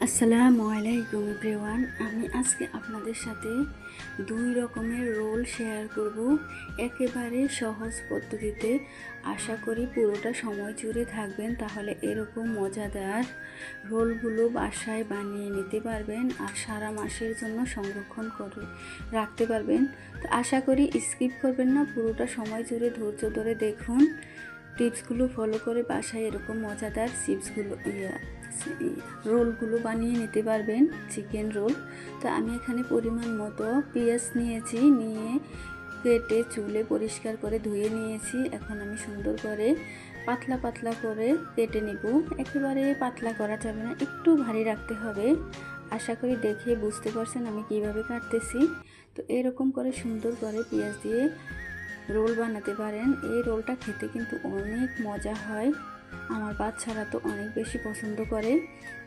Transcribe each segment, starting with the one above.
আসসালামু আলাইকুম এভরিওয়ান। আমি আজকে আপনাদের সাথে দুই রকমের রোল শেয়ার করব একেবারে সহজ পদ্ধতিতে। আশা করি পুরোটা সময় জুড়ে থাকবেন, তাহলে এরকম মজাদার রোলগুলো বাসায় বানিয়ে নিতে পারবেন আর সারা মাসের জন্য সংরক্ষণ করে রাখতে পারবেন। তো আশা করি স্কিপ করবেন না, পুরোটা সময় জুড়ে ধৈর্য ধরে দেখুন। টিপসগুলো ফলো করে বাসায় এরকম মজাদার রোলগুলো বানিয়ে নিতে পারবেন, চিকেন রোল। তো আমি এখানে পরিমাণ মতো পেঁয়াজ নিয়েছি, নিয়ে কেটে চুলে পরিষ্কার করে ধুয়ে নিয়েছি। এখন আমি সুন্দর করে পাতলা পাতলা করে কেটে নিব। একেবারে পাতলা করা যাবে না, একটু ভারী রাখতে হবে। আশা করি দেখে বুঝতে পারছেন আমি কিভাবে কাটতেছি। তো এরকম করে সুন্দর করে পেঁয়াজ দিয়ে রোল বানাতে পারেন। এই রোলটা খেতে কিন্তু অনেক মজা হয়, আমার বাচ্চারা তো অনেক বেশি পছন্দ করে।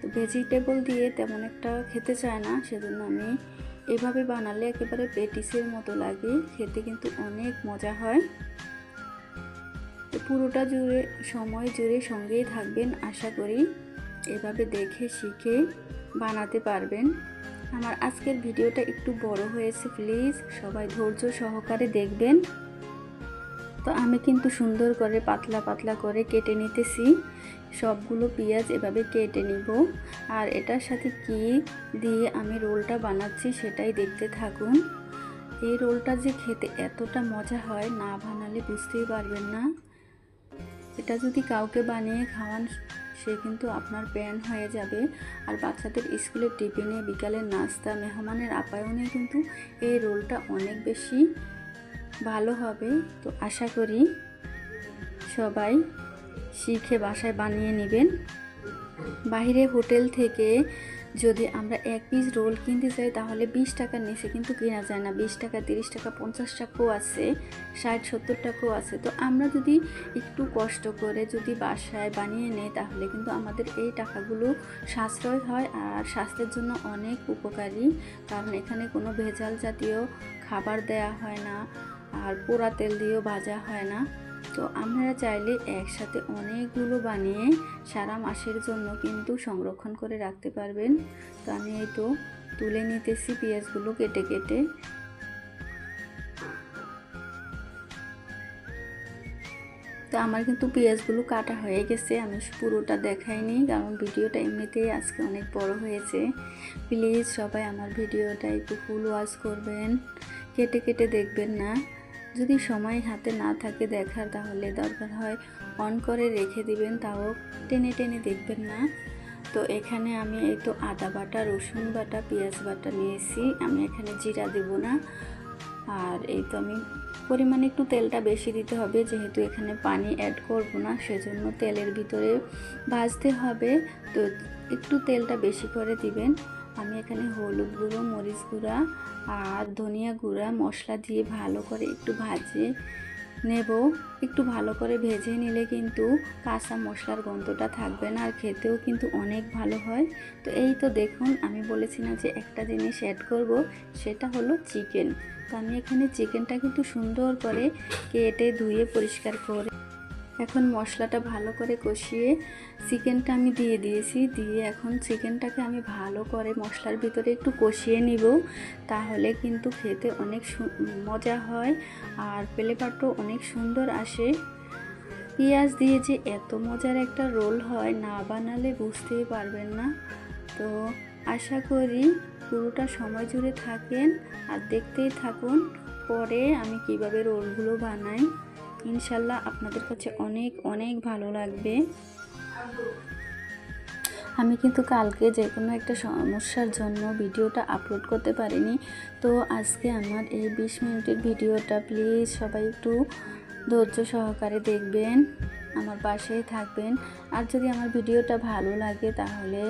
তো ভেজিটেবল দিয়ে তেমন একটা খেতে চায় না, সেজন্য আমি এভাবে বানালে একেবারে পেটিসের মতো লাগে, খেতে কিন্তু অনেক মজা হয়। তো পুরোটা সময় জুড়ে সঙ্গেই থাকবেন, আশা করি এভাবে দেখে শিখে বানাতে পারবেন। আমার আজকের ভিডিওটা একটু বড় হয়েছে, প্লিজ সবাই ধৈর্য সহকারে দেখবেন। তো আমি কিন্তু সুন্দর করে পাতলা পাতলা করে কেটে নিতেছি, সবগুলো পেঁয়াজ এভাবে কেটে নিব। আর এটার সাথে কি দিয়ে আমি রোলটা বানাচ্ছি সেটাই দেখতে থাকুন। এই রোলটা যে খেতে এতটা মজা হয়, না বানালে বুঝতেই পারবেন না। এটা যদি কাউকে বানিয়ে খাওয়ান, সে কিন্তু আপনার প্যান হয়ে যাবে। আর বাচ্চাদের স্কুলের টিফিনে, বিকালের নাস্তা, মেহমানের আপ্যায়নে কিন্তু এই রোলটা অনেক বেশি ভালো হবে। তো আশা করি সবাই শিখে বাসায় বানিয়ে নেবেন। বাইরে হোটেল থেকে যদি আমরা এক পিস রোল কিনতে চাই, তাহলে 20 টাকার নিচে কিন্তু কেনা যায় না। 20 টাকা, 30 টাকা, 50 টাকাও আছে, 60-70 টাকাও আছে। তো আমরা যদি একটু কষ্ট করে যদি বাসায় বানিয়ে নেই, তাহলে কিন্তু আমাদের এই টাকাগুলো সাশ্রয় হয় আর স্বাস্থ্যের জন্য অনেক উপকারী। কারণ এখানে কোনো ভেজাল জাতীয় খাবার দেয়া হয় না, আর পোড়া তেল দিয়েও ভাজা হয় না। তো আপনারা চাইলে একসাথে অনেকগুলো বানিয়ে সারা মাসের জন্য কিন্তু সংরক্ষণ করে রাখতে পারবেন। তো আমি এই তো তুলে নিতেছি পেঁয়াজগুলো কেটে কেটে। তো আমার কিন্তু পেঁয়াজগুলো কাটা হয়ে গেছে, আমি পুরোটা দেখাইনি কারণ ভিডিওটা এমনিতেই আজকে অনেক বড় হয়েছে। প্লিজ সবাই আমার ভিডিওটা একটু ফুল ওয়াচ করবেন, কেটে কেটে দেখবেন না। যদি সময় হাতে না থাকে দেখার, তাহলে দরকার হয় অন করে রেখে দিবেন, তাও টেনে টেনে দেখবেন না। তো এখানে আমি এই তো আদা বাটা, রসুন বাটা, পেঁয়াজ বাটা নিয়েছি। আমি এখানে জিরা দেব না। আর এই তো আমি পরিমাণে একটু তেলটা বেশি দিতে হবে, যেহেতু এখানে পানি অ্যাড করব না, সেজন্য তেলের ভিতরে ভাজতে হবে। তো একটু তেলটা বেশি করে দিবেন। আমি এখানে হলুদ গুঁড়ো, মরিচ গুঁড়া আর ধনিয়া গুঁড়া মশলা দিয়ে ভালো করে একটু ভাজে নেব। একটু ভালো করে ভেজে নিলে কিন্তু কাঁচা মশলার গন্ধটা থাকবে না, আর খেতেও কিন্তু অনেক ভালো হয়। তো এই তো দেখুন, আমি বলেছি না যে একটা জিনিস অ্যাড করব, সেটা হলো চিকেন। তো আমি এখানে চিকেনটা কিন্তু সুন্দর করে কেটে ধুয়ে পরিষ্কার করে এখন মশলাটা ভালো করে কষিয়ে চিকেনটা আমি দিয়ে দিয়েছি। দিয়ে এখন চিকেনটাকে আমি ভালো করে মশলার ভিতরে একটু কষিয়ে নিব, তাহলে কিন্তু খেতে অনেক মজা হয় আর ফ্লেভারটাও অনেক সুন্দর আসে। পেঁয়াজ দিয়ে যে এত মজার একটা রোল হয়, না বানালে বুঝতেই পারবেন না। তো আশা করি পুরোটা সময় জুড়ে থাকেন আর দেখতেই থাকুন পরে আমি কিভাবে রোলগুলো বানাই। ইনশাল্লাহ আপনাদের কাছে অনেক অনেক ভালো লাগবে। আমি কিন্তু কালকে যে কোনো একটা সমস্যার জন্য ভিডিওটা আপলোড করতে পারিনি। তো আজকে আমার এই 20 মিনিটের ভিডিওটা প্লিজ সবাই একটু ধৈর্য সহকারে দেখবেন, আমার পাশেই থাকবেন। আর যদি আমার ভিডিওটা ভালো লাগে তাহলে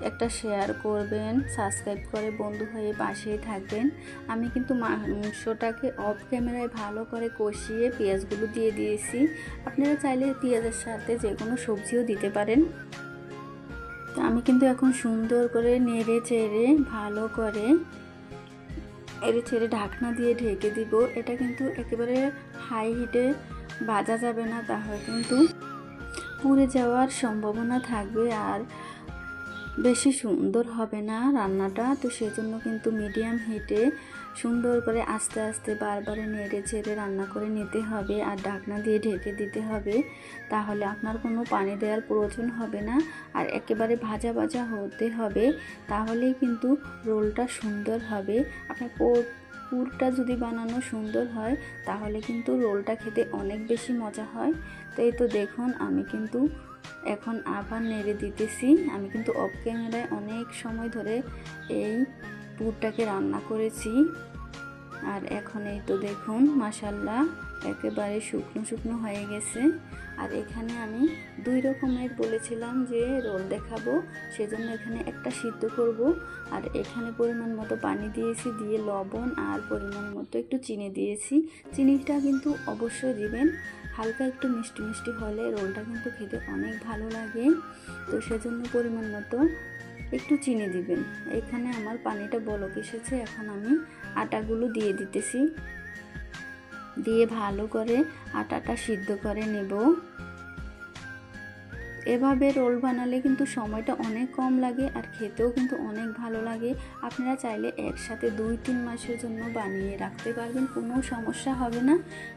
একটা শেয়ার করবেন, সাবস্ক্রাইব করে বন্ধু হয়ে পাশেই থাকবেন। আমি কিন্তু মাংসটাকে অফ ক্যামেরায় ভালো করে কষিয়ে পেঁয়াজগুলো দিয়ে দিয়েছি। আপনারা চাইলে পেঁয়াজের সাথে যে কোনো সবজিও দিতে পারেন। তো আমি কিন্তু এখন সুন্দর করে নেড়ে চেড়ে ভালো করে ঢাকনা দিয়ে ঢেকে দিব। এটা কিন্তু একেবারে হাই হিটে ভাজা যাবে না, তাহলে কিন্তু পুড়ে যাওয়ার সম্ভাবনা থাকবে আর বেশি সুন্দর হবে না রান্নাটা। তো সেজন্য কিন্তু মিডিয়াম হিটে সুন্দর করে আস্তে আস্তে বারবার নেড়ে চেড়ে রান্না করে নিতে হবে আর ঢাকনা দিয়ে ঢেকে দিতে হবে। তাহলে আপনার কোনো পানি দেওয়ার প্রয়োজন হবে না আর একেবারে ভাজা ভাজা হতে হবে, তাহলেই কিন্তু রোলটা সুন্দর হবে। আপনার পুরটা যদি বানানো সুন্দর হয় তাহলে কিন্তু রোলটা খেতে অনেক বেশি মজা হয়। তো এই তো দেখুন আমি কিন্তু এখন আবার নেড়ে দিতেছি। আমি কিন্তু অফ ক্যামেরায় অনেক সময় ধরে এই পুরটাকে রান্না করেছি। আর এখন এই তো দেখুন মাশাআল্লাহ একেবারে শুকনো শুকনো হয়ে গেছে। আর এখানে আমি 2 রকমের বলেছিলাম যে রোল দেখাবো, সেজন্য এখানে একটা সিদ্ধ করব। আর এখানে পরিমাণ মতো পানি দিয়েছি, দিয়ে লবণ আর পরিমাণ মতো একটু চিনি দিয়েছি। চিনিটা কিন্তু অবশ্যই দিবেন, হালকা একটু মিষ্টি মিষ্টি হলে রোলটা কিন্তু খেতে অনেক ভালো লাগে। তো সেজন্য পরিমাণ মতো একটু চিনি দিবেন। এখানে আমার পানিটা বলক এসেছে, এখন আমি আটাগুলো দিয়ে দিতেছি, দিয়ে ভালো করে আটাটা সিদ্ধ করে নেব। এভাবে রোল বানালে কিন্তু সময়টা অনেক কম লাগে আর খেতেও কিন্তু অনেক ভালো লাগে। আপনারা চাইলে একসাথে 2-3 মাসের জন্য বানিয়ে রাখতে পারবেন, কোনো সমস্যা হবে না।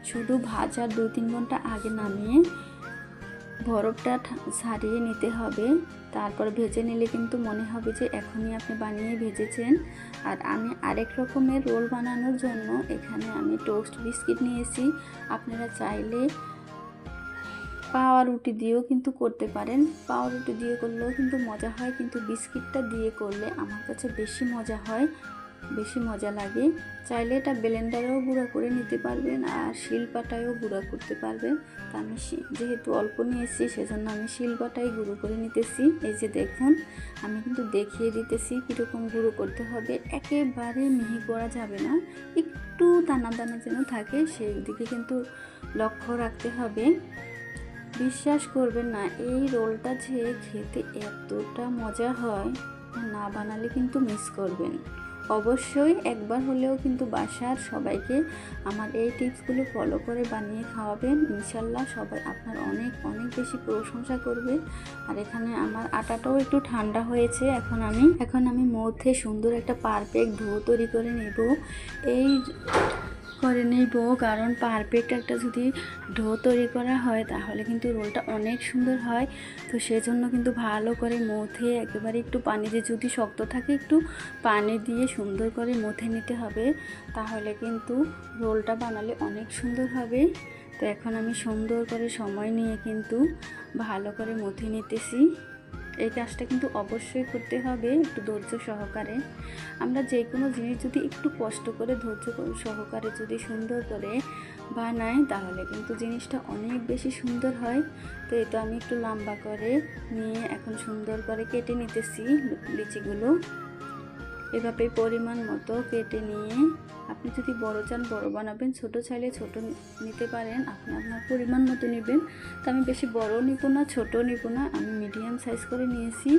শুধু ভাজার 2-3 ঘন্টা আগে নামিয়ে বরফটা ছাড়িয়ে নিতে হবে, তারপর ভেজে নিলে কিন্তু মনে হবে যে এখনই আপনি বানিয়ে ভেজেছেন। আর আমি আরেক রকমের রোল বানানোর জন্য এখানে আমি টোস্ট বিস্কিট নিয়েছি। আপনারা চাইলে পাউরুটি দিয়েও কিন্তু করতে পারেন, পাউরুটি দিয়ে করলেও কিন্তু মজা হয়, কিন্তু বিস্কিটটা দিয়ে করলে আমার কাছে বেশি মজা হয়, বেশি মজা লাগে। চাইলে এটা ব্লেন্ডারেও গুঁড়া করে নিতে পারবেন আর শিলপাটায়ও গুঁড়া করতে পারবেন। তা আমি যেহেতু অল্প নিয়েছি সেজন্য আমি শিলপাটায় গুঁড়ো করে নিতেছি। এই যে দেখুন আমি কিন্তু দেখিয়ে দিতেছি কীরকম গুঁড়ো করতে হবে। একেবারে মিহি করা যাবে না, একটু দানা দানা যেন থাকে সেই দিকে কিন্তু লক্ষ্য রাখতে হবে। বিশ্বাস করবেন না, এই রোলটা যে খেতে এতটা মজা হয়, না বানালে কিন্তু মিস করবেন। অবশ্যই একবার হলেও কিন্তু বাসার সবাইকে আমার এই টিপসগুলো ফলো করে বানিয়ে খাওয়াবেন। ইনশাল্লাহ সবাই আপনার অনেক অনেক বেশি প্রশংসা করবে। আর এখানে আমার আটাটাও একটু ঠান্ডা হয়েছে, এখন আমি মধ্যে সুন্দর একটা পারফেক্ট ডো তৈরি করে নেব কারণ পারফেক্ট একটা যদি ডো তৈরি করা হয় তাহলে কিন্তু রোলটা অনেক সুন্দর হয়। তো সেজন্য কিন্তু ভালো করে মথে একেবারে একটু পানি দিয়ে, যদি শক্ত থাকে একটু পানি দিয়ে সুন্দর করে মথে নিতে হবে, তাহলে কিন্তু রোলটা বানালে অনেক সুন্দর হবে। তো এখন আমি সুন্দর করে সময় নিয়ে কিন্তু ভালো করে মথে নিতেছি। এই কাজটা কিন্তু অবশ্যই করতে হবে একটু ধৈর্য সহকারে। আমরা যে কোনো জিনিস যদি একটু কষ্ট করে ধৈর্য সহকারে যদি সুন্দর করে বানাই তাহলে কিন্তু জিনিসটা অনেক বেশি সুন্দর হয়। তো এটা আমি একটু লম্বা করে নিয়ে এখন সুন্দর করে কেটে নিতেছি লিচিগুলো। এভাবে পরিমাণ মতো কেটে নিয়ে আপনি যদি বড় চান বড় বানাবেন, ছোট চাইলে ছোট নিতে পারেন, আপনি আপনার পরিমাণ মতো নেবেন। তো আমি বেশি বড় নিব না ছোটো নিব না, আমি মিডিয়াম সাইজ করে নিয়েছি।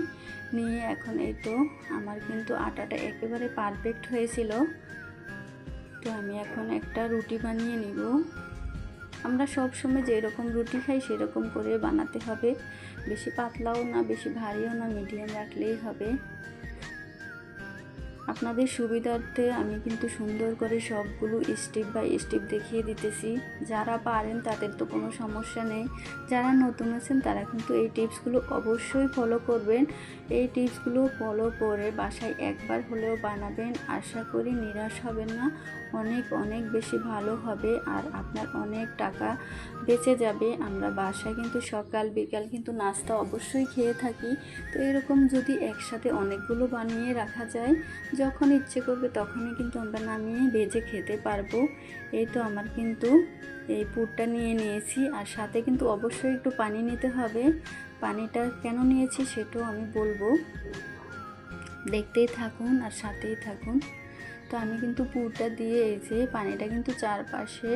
নিয়ে এখন এই তো আমার কিন্তু আটাটা একেবারে পারফেক্ট হয়েছিল। তো আমি এখন একটা রুটি বানিয়ে নিব। আমরা সব সময় যেরকম রুটি খাই সেরকম করে বানাতে হবে, বেশি পাতলাও না বেশি ভারীও না, মিডিয়াম রাখলেই হবে। আপনাদের সুবিধার্থে আমি কিন্তু সুন্দর করে সবগুলো স্টেপ বাই স্টেপ দেখিয়ে দিতেছি। যারা পারেন তাদের তো কোনো সমস্যা নেই, যারা নতুন আছেন তারা কিন্তু এই টিপসগুলো অবশ্যই ফলো করবেন। এই টিপসগুলো ফলো করে বাসায় একবার হলেও বানাবেন, আশা করি নিরাশ হবেন না, অনেক অনেক বেশি ভালো হবে আর আপনার অনেক টাকা বেঁচে যাবে। আমরা বাসায় কিন্তু সকাল বিকাল কিন্তু নাস্তা অবশ্যই খেয়ে থাকি। তো এরকম যদি একসাথে অনেকগুলো বানিয়ে রাখা যায়, যখন ইচ্ছে করবে তখনই কিন্তু আমরা নামিয়ে ভেজে খেতে পারবো। এই তো আমার কিন্তু এই পুরটা নিয়ে নিয়েছি আর সাথে কিন্তু অবশ্যই একটু পানি নিতে হবে। পানিটা কেন নিয়েছি সেটাও আমি বলবো, দেখতেই থাকুন আর সাথেই থাকুন। তো আমি কিন্তু পুরটা দিয়ে এই যে পানিটা কিন্তু চারপাশে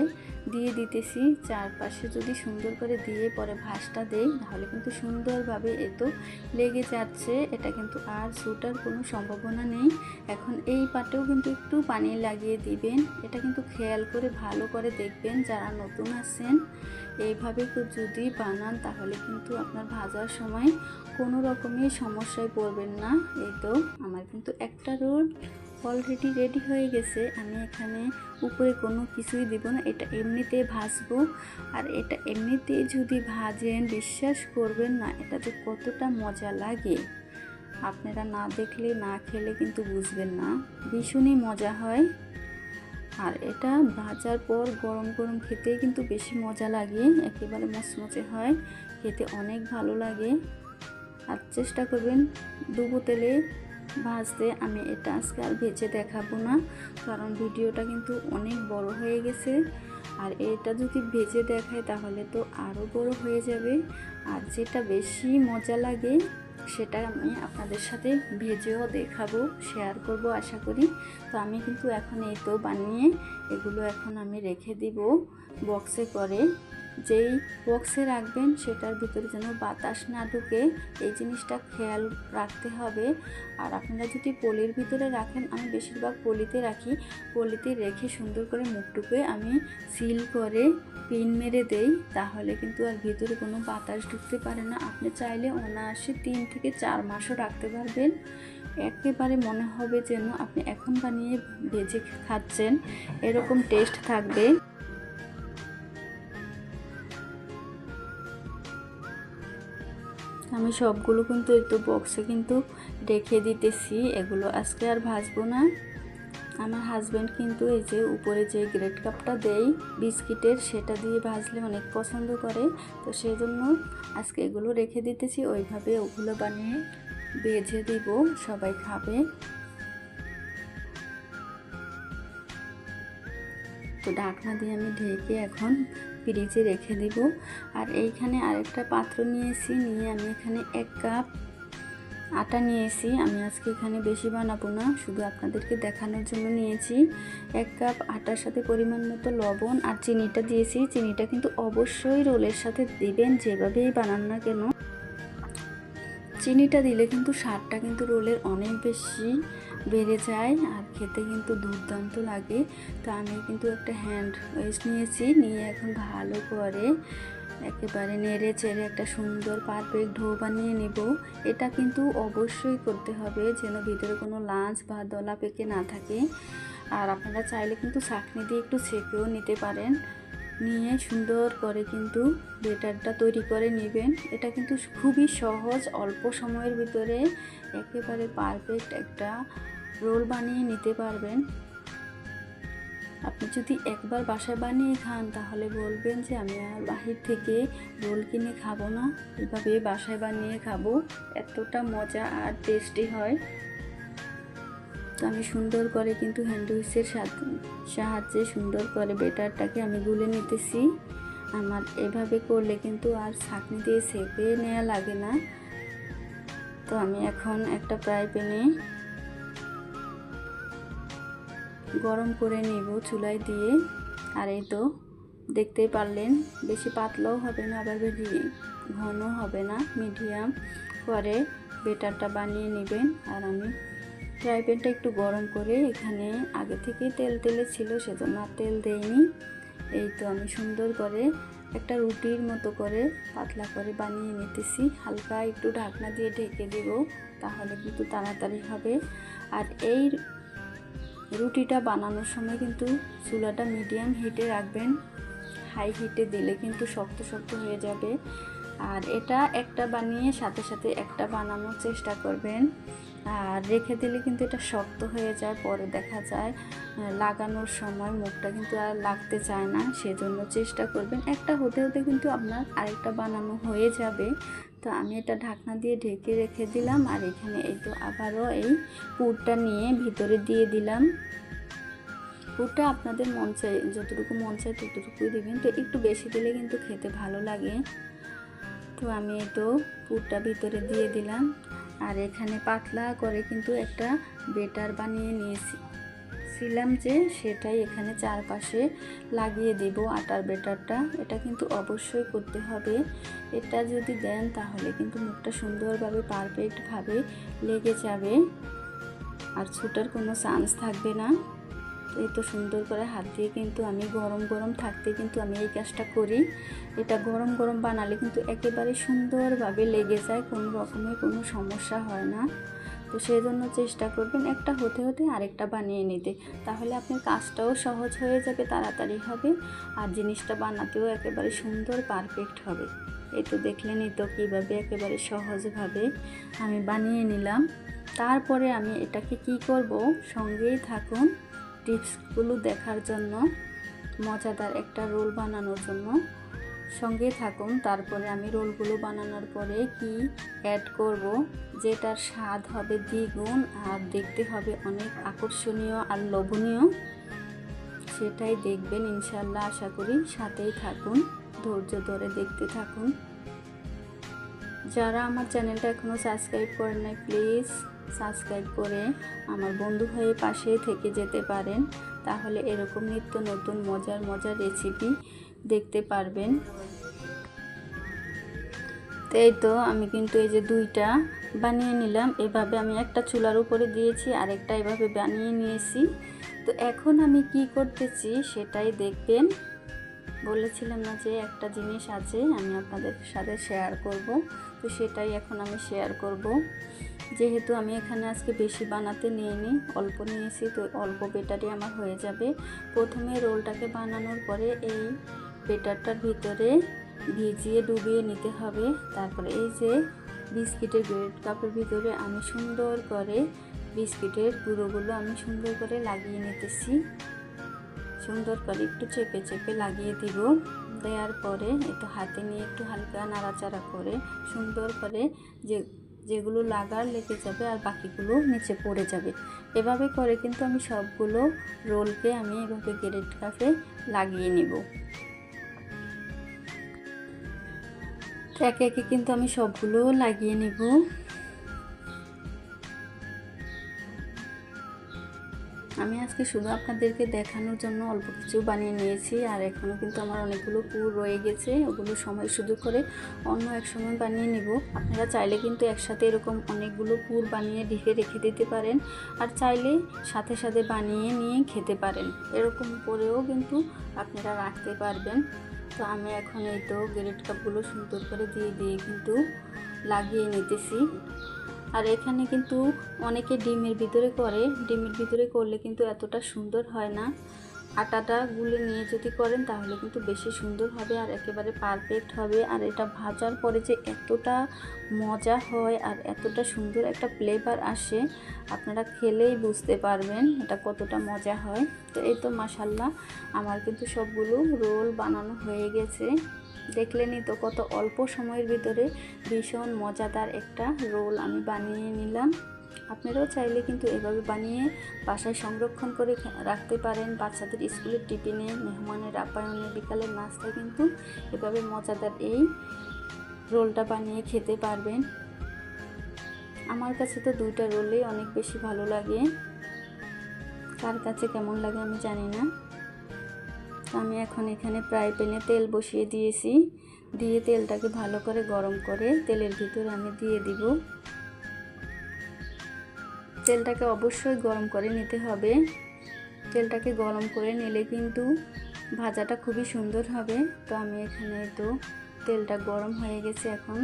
দিয়ে দিতেছি। চারপাশে যদি সুন্দর করে দিয়ে পরে ভাঁজটা দেই তাহলে কিন্তু সুন্দরভাবে এতো লেগে যাচ্ছে, এটা কিন্তু আর ছুটার কোনো সম্ভাবনা নেই। এখন এই পাটেও কিন্তু একটু পানি লাগিয়ে দিবেন, এটা কিন্তু খেয়াল করে ভালো করে দেখবেন যারা নতুন আছেন। এইভাবে যদি বানান তাহলে কিন্তু আপনার ভাজার সময় কোনো রকমের সমস্যায় পড়বেন না। এই তো আমার কিন্তু একটা রোল অলরেডি রেডি হয়ে গেছে। আমি এখানে উপরে কোনো কিছুই দিব না, এটা এমনিতে ভাজবো। আর এটা এমনিতে যদি ভাজেন বিশ্বাস করবেন না এটা যে কতটা মজা লাগে, আপনারা না দেখলে না খেলে কিন্তু বুঝবেন না, ভীষণই মজা হয়। আর এটা ভাজার পর গরম গরম খেতে কিন্তু বেশি মজা লাগে, একেবারে মচমচে হয়, খেতে অনেক ভালো লাগে। আর চেষ্টা করবেন ডুবো তেলে ভাজতে। আমি এটা আজকে আর ভেজে দেখাবো না, কারণ ভিডিওটা কিন্তু অনেক বড় হয়ে গেছে। আর এটা যদি ভেজে দেখায় তাহলে তো আরও বড় হয়ে যাবে। আর যেটা বেশি মজা লাগে সেটা আমি আপনাদের সাথে ভেজেও দেখাবো, শেয়ার করব আশা করি। তো আমি কিন্তু এখন এই তো বানিয়ে এগুলো এখন আমি রেখে দিব বক্সে করে। যেই বক্সে রাখবেন সেটার ভিতরে যেন বাতাস না ঢুকে, এই জিনিসটা খেয়াল রাখতে হবে। আর আপনারা যদি পলির ভিতরে রাখেন, আমি বেশিরভাগ পলিতে রাখি, পলিতে রেখে সুন্দর করে মুখটুকে আমি সিল করে পিন মেরে দেই, তাহলে কিন্তু আর ভিতরে কোনো বাতাস ঢুকতে পারে না। আপনি চাইলে অনায়াসে 3 থেকে 4 মাসও রাখতে পারবেন, একেবারে মনে হবে যেন আপনি এখন বানিয়ে ভেজে খাচ্ছেন, এরকম টেস্ট থাকবে। আমি সবগুলো কিন্তু একটু বক্সে কিন্তু রেখে দিতেছি, এগুলো আজকে আর ভাজবো না। আমার হাজব্যান্ড কিন্তু এই যে উপরে যে গ্রেট কাপটা দেই বিস্কিটের, সেটা দিয়ে ভাজলে অনেক পছন্দ করে, তো সেই জন্য আজকে এগুলো রেখে দিতেছি। ওইভাবে ওগুলো বানিয়ে ভেজে দিব, সবাই খাবে। তো ঢাকনা দিয়ে আমি ঢেকে এখন ফ্রিজে রেখে দিব। আর এইখানে আরেকটা পাত্র নিয়েছি, নিয়ে আমি এখানে 1 কাপ আটা নিয়েছি। আমি আজকে এখানে বেশি বানাবো না, শুধু আপনাদেরকে দেখানোর জন্য নিয়েছি। 1 কাপ আটার সাথে পরিমাণ মতো লবণ আর চিনিটা দিয়েছি। চিনিটা কিন্তু অবশ্যই রোলের সাথে দিবেন, যেভাবেই বানান না কেন। চিনিটা দিলে কিন্তু স্বাদটা কিন্তু রোলের অনেক বেশি বেড়ে যায় আর খেতে কিন্তু দুর্দান্ত লাগে। তো আমি কিন্তু একটা হ্যান্ড ওয়েস নিয়েছি, নিয়ে এখন ভালো করে একেবারে নেড়ে চেড়ে একটা সুন্দর পারফেক্ট ডো বানিয়ে নেব। এটা কিন্তু অবশ্যই করতে হবে যেন ভিতরে কোনো লাঞ্চ বা দলা পেকে না থাকে। আর আপনারা চাইলে কিন্তু ছাঁকনি দিয়ে একটু ছেঁকেও নিতে পারেন, নিয়ে সুন্দর করে কিন্তু বেটারটা তৈরি করে নেবেন। এটা কিন্তু খুবই সহজ, অল্প সময়ের ভিতরে একেবারে পারফেক্ট একটা রোল বানিয়ে নিতে পারবেন। আপনি যদি একবার বাসায় বানিয়ে খান তাহলে বলবেন যে আমি আর বাহির থেকে রোল কিনে খাবো না, এভাবে বাসায় বানিয়ে খাবো, এতটা মজা আর টেস্টি হয়। তো আমি সুন্দর করে কিন্তু হ্যান্ড উইক্সের সাহায্যে সুন্দর করে বেটারটাকে আমি গুলে নিতেছি। আমার এভাবে করলে কিন্তু আর ছাঁকনি দিয়ে ছেঁকে নেওয়া লাগে না। তো আমি এখন একটা ফ্রাই প্যানে গরম করে নেব চুলায় দিয়ে। আর এই তো দেখতেই পারলেন, বেশি পাতলাও হবে না আবার বেশি ঘন হবে না, মিডিয়াম করে বেটারটা বানিয়ে নেবেন। আর আমি ফ্রাই প্যানটা একটু গরম করে, এখানে আগে থেকে তেল ছিল সেজন্য আর তেল দেইনি। এই তো আমি সুন্দর করে একটা রুটির মতো করে পাতলা করে বানিয়ে নিতেছি। হালকা একটু ঢাকনা দিয়ে ঢেকে দেব, তাহলে কিন্তু তাড়াতাড়ি হবে। আর এই রুটিটা বানানোর সময় কিন্তু চুলাটা মিডিয়াম হিটে রাখবেন, হাই হিটে দিলে কিন্তু শক্ত শক্ত হয়ে যাবে। আর এটা একটা বানিয়ে সাথে সাথে একটা বানানোর চেষ্টা করবেন, আর রেখে দিলে কিন্তু এটা শক্ত হয়ে যায়, পরে দেখা যায় লাগানোর সময় মুখটা কিন্তু আর লাগতে চায় না। সেজন্য চেষ্টা করবেন একটা হতে হতে কিন্তু আপনার আরেকটা বানানো হয়ে যাবে। তো আমি এটা ঢাকনা দিয়ে ঢেকে রেখে দিলাম। আর এখানে এই তো আবারও এই পুরটা নিয়ে ভিতরে দিয়ে দিলাম। পুরটা আপনাদের মন চাই, যতটুকু মন চায় ততটুকুই দেবেন, তো একটু বেশি দিলে কিন্তু খেতে ভালো লাগে। তো আমি এই তো পুরটা ভিতরে দিয়ে দিলাম। আর এখানে পাতলা করে কিন্তু একটা বেটার বানিয়ে নিয়েছি, করছিলাম যে সেটাই এখানে চারপাশে লাগিয়ে দেব আটার ব্যাটারটা। এটা কিন্তু অবশ্যই করতে হবে। এটা যদি দেন তাহলে কিন্তু মুখটা সুন্দরভাবে পারফেক্টভাবে লেগে যাবে আর ছুটার কোনো চান্স থাকবে না। এই তো সুন্দর করে হাত দিয়ে কিন্তু আমি গরম গরম থাকতে কিন্তু আমি এই কাজটা করি। এটা গরম গরম বানালে কিন্তু একেবারে সুন্দরভাবে লেগে যায়, কোনো রকমের কোনো সমস্যা হয় না। তো সেই জন্য চেষ্টা করবেন একটা হতে হতে আরেকটা বানিয়ে নিতে, তাহলে আপনার কাজটাও সহজ হয়ে যাবে, তাড়াতাড়ি হবে আর জিনিসটা বানাতেও একেবারে সুন্দর পারফেক্ট হবে। এই তো দেখলেনই তো কীভাবে একেবারে সহজভাবে আমি বানিয়ে নিলাম। তারপরে আমি এটাকে কি করব, সঙ্গেই থাকুন টিপসগুলো দেখার জন্য, মজাদার একটা রোল বানানোর জন্য সঙ্গে থাকুন। তারপরে আমি রোলগুলো বানানোর পরে কি অ্যাড করব, যেটার স্বাদ হবে দ্বিগুণ আর দেখতে হবে অনেক আকর্ষণীয় আর লোভনীয়, সেটাই দেখবেন ইনশাল্লাহ। আশা করি সাথেই থাকুন, ধৈর্য ধরে দেখতে থাকুন। যারা আমার চ্যানেলটা এখনও সাবস্ক্রাইব করেন নাই প্লিজ সাবস্ক্রাইব করে আমার বন্ধু হয়ে পাশে থেকে যেতে পারেন, তাহলে এরকম নিত্য নতুন মজার মজার রেসিপি দেখতে পারবেন। এই তো আমি কিন্তু এই যে দুইটা বানিয়ে নিলাম, এভাবে আমি একটা চুলার উপরে দিয়েছি আর একটা এভাবে বানিয়ে নিয়েছি। তো এখন আমি কি করতেছি সেটাই দেখবেন। বলেছিলাম না যে একটা জিনিস আছে আমি আপনাদের সাথে শেয়ার করব, তো সেটাই এখন আমি শেয়ার করব। যেহেতু আমি এখানে আজকে বেশি বানাতে নিইনি, অল্প নিয়েছি, তো অল্প বেটারই আমার হয়ে যাবে। প্রথমে রোলটাকে বানানোর পরে এই বেটারটার ভিতরে ভিজিয়ে ডুবিয়ে নিতে হবে। তারপরে এই যে বিস্কিটের ব্রেড কাপের ভিতরে আমি সুন্দর করে বিস্কিটের গুঁড়োগুলো আমি সুন্দর করে লাগিয়ে নিতেছি। সুন্দর করে একটু চেপে চেপে লাগিয়ে দিব। দেওয়ার পরে একটু হাতে নিয়ে একটু হালকা নাড়াচাড়া করে সুন্দর করে যেগুলো লাগার লেগে যাবে আর বাকিগুলো নিচে পড়ে যাবে। এভাবে করে কিন্তু আমি সবগুলো রোলকে আমি এভাবে ব্রেড কাপে লাগিয়ে নিব। একে একে কিন্তু আমি সবগুলো লাগিয়ে নিব। আমি আজকে শুধু আপনাদেরকে দেখানোর জন্য অল্প কিছু বানিয়ে নিয়েছি, আর এখনও কিন্তু আমার অনেকগুলো পুর রয়ে গেছে, ওগুলো সময় সুযোগ করে অন্য এক সময় বানিয়ে নেব। আপনারা চাইলে কিন্তু একসাথে এরকম অনেকগুলো পুর বানিয়ে ঢেকে রেখে দিতে পারেন, আর চাইলে সাথে সাথে বানিয়ে নিয়ে খেতে পারেন, এরকম করেও কিন্তু আপনারা রাখতে পারবেন। তো আমি এখন এই তো ব্রেড কাপগুলো সুন্দর করে দিয়ে দিয়ে কিন্তু লাগিয়ে নিতেছি। আর এখানে কিন্তু অনেকে ডিমের ভিতরে করে, ডিমের ভিতরে করলে কিন্তু এতটা সুন্দর হয় না। আটাটা গুলে নিয়ে যদি করেন তাহলে কিন্তু বেশি সুন্দর হবে আর একেবারে পারফেক্ট হবে। আর এটা ভাজার পরে যে এতটা মজা হয় আর এতটা সুন্দর একটা ফ্লেভার আসে, আপনারা খেলেই বুঝতে পারবেন এটা কতটা মজা হয়। তো এই তো মাশাআল্লাহ আমার কিন্তু সবগুলো রোল বানানো হয়ে গেছে। দেখলেনই তো কত অল্প সময়ের ভিতরে ভীষণ মজাদার একটা রোল আমি বানিয়ে নিলাম। আপনারাও চাইলে কিন্তু এভাবে বানিয়ে বাসায় সংরক্ষণ করে রাখতে পারেন। বাচ্চাদের স্কুলের টিফিনে, মেহমানের আপ্যায়নে, বিকালের নাস্তায় কিন্তু এভাবে মজাদার এই রোলটা বানিয়ে খেতে পারবেন। আমার কাছে তো দুইটা রোলই অনেক বেশি ভালো লাগে, কার কাছে কেমন লাগে আমি জানি না। আমি এখন এখানে ফ্রাই প্যানে তেল বসিয়ে দিয়েছি, দিয়ে তেলটাকে ভালো করে গরম করে তেলের ভিতরে আমি দিয়ে দিব। তেলটাকে অবশ্যই গরম করে নিতে হবে, তেলটাকে গরম করে নিলে কিন্তু ভাজাটা খুবই সুন্দর হবে। তো আমি এখানে তো তেলটা গরম হয়ে গেছে, এখন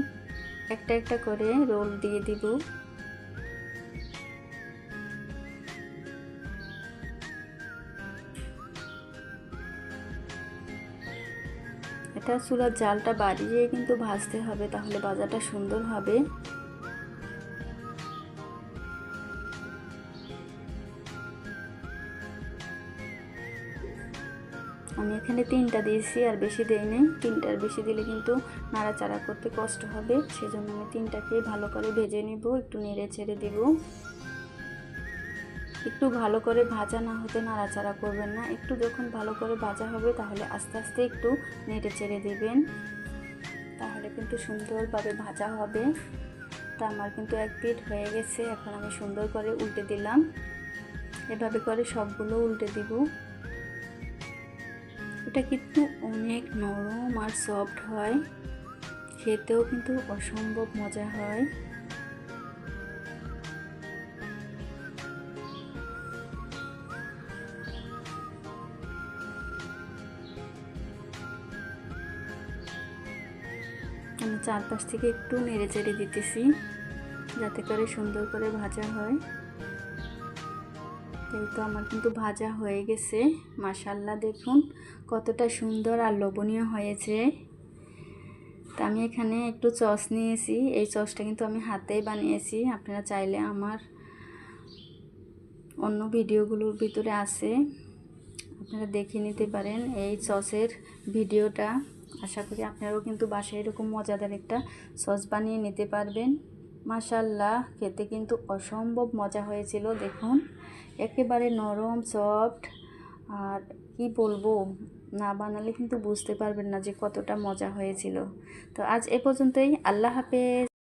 একটা একটা করে রোল দিয়ে দিব। এটা চুলার জালটা বাড়িয়ে কিন্তু ভাজতে হবে, তাহলে ভাজাটা সুন্দর হবে। আমি এখানে 3টা দিয়েছি আর বেশি দেই নাই, 3টার বেশি দিলে কিন্তু নাড়াচাড়া করতে কষ্ট হবে, সেজন্য আমি 3টাকেই ভালো করে ভেজে নিব। একটু নেড়ে ছেড়ে দিব, একটু ভালো করে ভাজা না হতে নাড়াচাড়া করবেন না, একটু যখন ভালো করে ভাজা হবে তাহলে আস্তে আস্তে একটু নেড়ে ছেড়ে দেবেন, তাহলে কিন্তু সুন্দরভাবে ভাজা হবে। তো আমার কিন্তু এক পিঠ হয়ে গেছে, এখন আমি সুন্দর করে উল্টে দিলাম। এভাবে করে সবগুলো উল্টে দিব। এটা কিন্তু অনেক নরম আর সফট হয়, খেতেও কিন্তু অসম্ভব মজা হয়। আমি চারপাশ থেকে একটু নেড়ে চেড়ে দিতেছি যাতে করে সুন্দর করে ভাজা হয়। এই তো আমার কিন্তু ভাজা হয়ে গেছে, মাশাআল্লাহ দেখুন কতটা সুন্দর আর লোভনীয় হয়েছে। তা আমি এখানে একটু সস নিয়েছি, এই সসটা কিন্তু আমি হাতেই বানিয়েছি। আপনারা চাইলে আমার অন্য ভিডিওগুলোর ভিতরে আছে, আপনারা দেখে নিতে পারেন এই সসের ভিডিওটা। আশা করি আপনারাও কিন্তু বাসায় এরকম মজাদার একটা সস বানিয়ে নিতে পারবেন। মাশাআল্লাহ খেতে কিন্তু অসম্ভব মজা হয়েছিল। দেখুন একেবারে নরম সফট, আর কি বলবো, না বানালে কিন্তু বুঝতে পারবেন না যে কতটা মজা হয়েছিল। তো আজ এ পর্যন্তই, আল্লাহ হাফেজ।